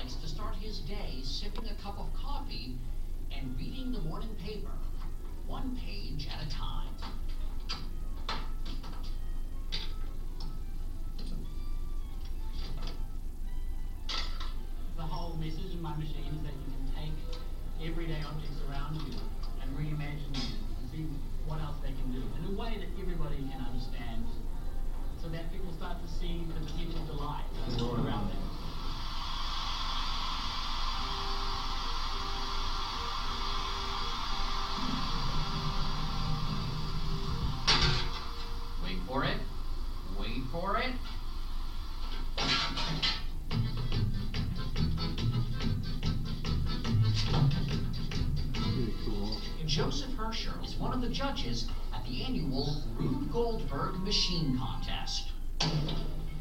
likes to start his day sipping a cup of coffee and reading the morning paper, one page at a time. The whole message in my machine is that you can take everyday objects around you and reimagine them and see what else they can do in a way that everybody can understand, so that people start to see the potential delight around them. Wait for it. Wait for it. Pretty cool. Joseph Herscher is one of the judges at the annual Rube Goldburg Machine Contest.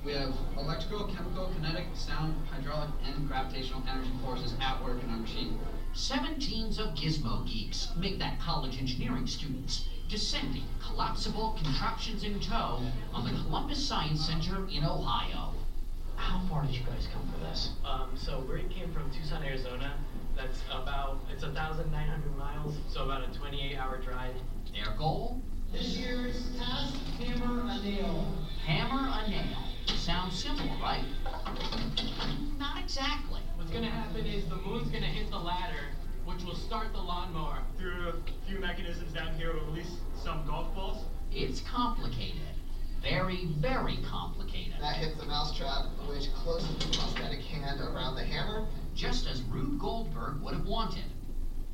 We have electrical, chemical, kinetic, sound, hydraulic, and gravitational energy forces at work in our machine. 7 teams of gizmo geeks make that college engineering students, descending collapsible contraptions in tow on the Columbus Science Center in Ohio. How far did you guys come for this? So we came from Tucson, Arizona. That's it's 1,900 miles, so about a 28-hour drive. Their goal? This year's task, hammer a nail. Hammer a nail. Sounds simple, right? Not exactly. What's gonna happen is the moon's gonna hit the ladder, which will start the lawnmower. Through a few mechanisms down here, we'll release some golf balls. It's complicated. Very, very complicated. That hits the mousetrap, which closes the prosthetic hand around the hammer. Just as Rube Goldburg would have wanted.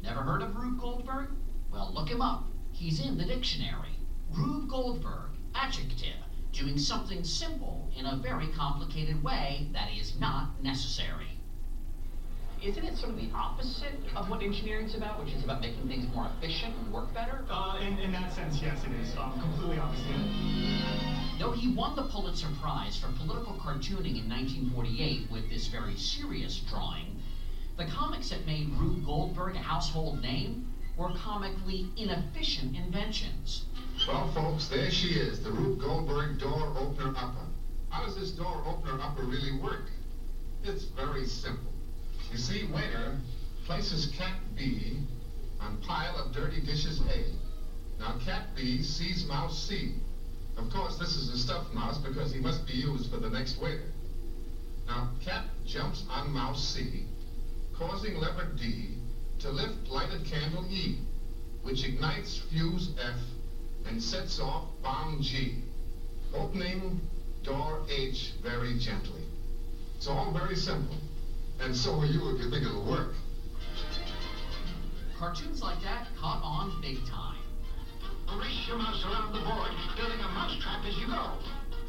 Never heard of Rube Goldburg? Well, look him up. He's in the dictionary. Rube Goldburg, adjective, doing something simple in a very complicated way that is not necessary. Isn't it sort of the opposite of what engineering's about, which is about making things more efficient and work better? In that sense, yes, it is. Completely opposite. Though he won the Pulitzer Prize for political cartooning in 1948 with this very serious drawing, the comics that made Rube Goldburg a household name were comically inefficient inventions. Well, folks, there she is, the Rube Goldburg door opener upper. How does this door opener upper really work? It's very simple. You see, waiter places cat B on pile of dirty dishes A. Now cat B sees mouse C. Of course, this is a stuffed mouse because he must be used for the next waiter. Now cat jumps on mouse C, causing lever D to lift lighted candle E, which ignites fuse F and sets off bomb G, opening door H very gently. It's all very simple. And so are you if you think it'll work. Cartoons like that caught on big time. Race your mouse around the board, building a mousetrap as you go.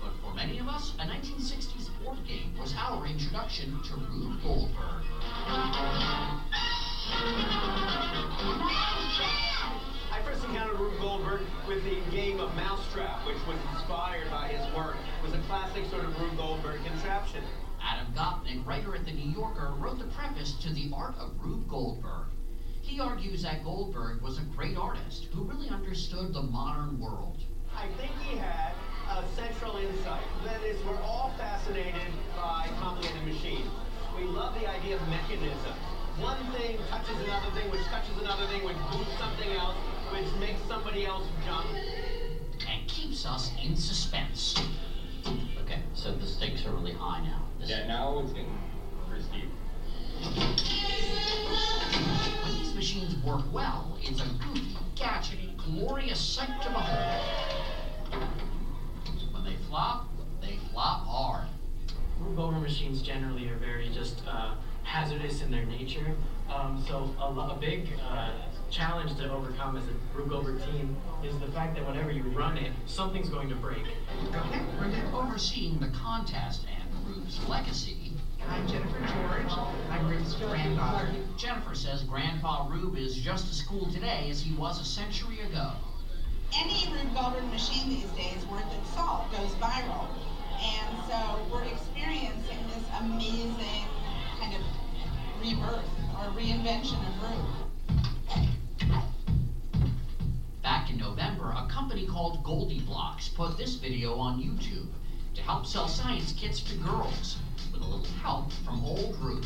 But for many of us, a 1960s board game was our introduction to Rube Goldburg. I first encountered Rube Goldburg with the game of Mousetrap, which was inspired by his work. It was a classic sort of Rube Goldburg contraption. Adam Gopnik, writer at The New Yorker, wrote the preface to The Art of Rube Goldburg. He argues that Goldburg was a great artist who really understood the modern world. I think he had a central insight. That is, we're all fascinated by complicated machines. We love the idea of mechanism. One thing touches another thing, which touches another thing, which boosts something else, which makes somebody else jump. And keeps us in suspense. Okay, so the stakes are really high now. Yeah, now it's getting pretty steep. When these machines work well, it's a goofy, gadgety, glorious sight to behold. When they flop hard. Rube Goldburg machines generally are very just hazardous in their nature. So a big challenge to overcome as a Rube Goldburg team is the fact that whenever you run it, something's going to break. Overseeing the contest and Rube's legacy. I'm Jennifer George. I'm Rube's granddaughter. Jennifer says Grandpa Rube is just as cool today as he was a century ago. Any Rube Goldburg machine these days worth its salt goes viral. And so we're experiencing this amazing kind of rebirth or reinvention of Rube. Back in November, a company called Goldie Blocks put this video on YouTube, to help sell science kits to girls, with a little help from old Rube.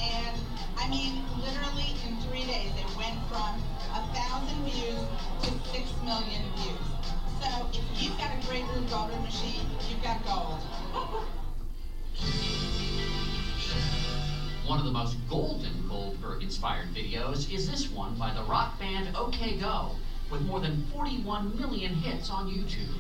And, I mean, literally in 3 days, it went from 1,000 views to 6 million views. So if you've got a great Rube Goldburg machine, you've got gold. One of the most golden Goldberg-inspired videos is this one by the rock band OK Go, with more than 41 million hits on YouTube.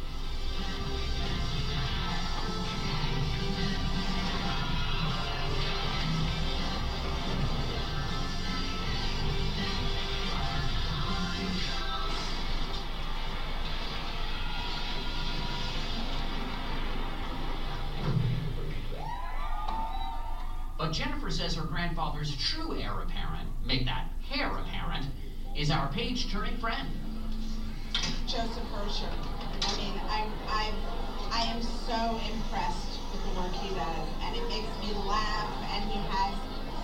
But Jennifer says her grandfather's true heir apparent, make that hair apparent, is our page-turning friend. Joseph Hersher. I mean, I am so impressed with the work he does, and it makes me laugh, and he has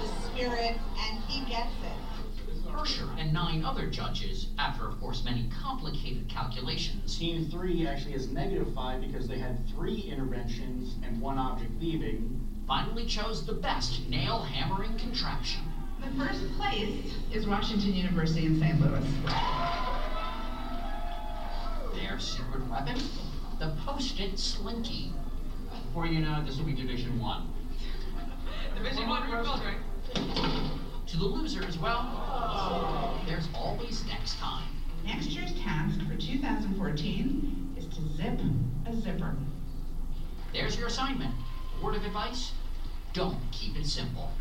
the spirit, and he gets it. Hersher and 9 other judges, after of course many complicated calculations. Team 3 actually is -5 because they had 3 interventions and 1 object leaving. Finally chose the best nail-hammering contraption. The first place is Washington University in St. Louis. Their secret weapon? The Post-it Slinky. Before you know it, this will be Division 1. Division 1 Rube Goldburg. To the losers, well, there's always next time. Next year's task for 2014 is to zip a zipper. There's your assignment. Word of advice? Don't keep it simple.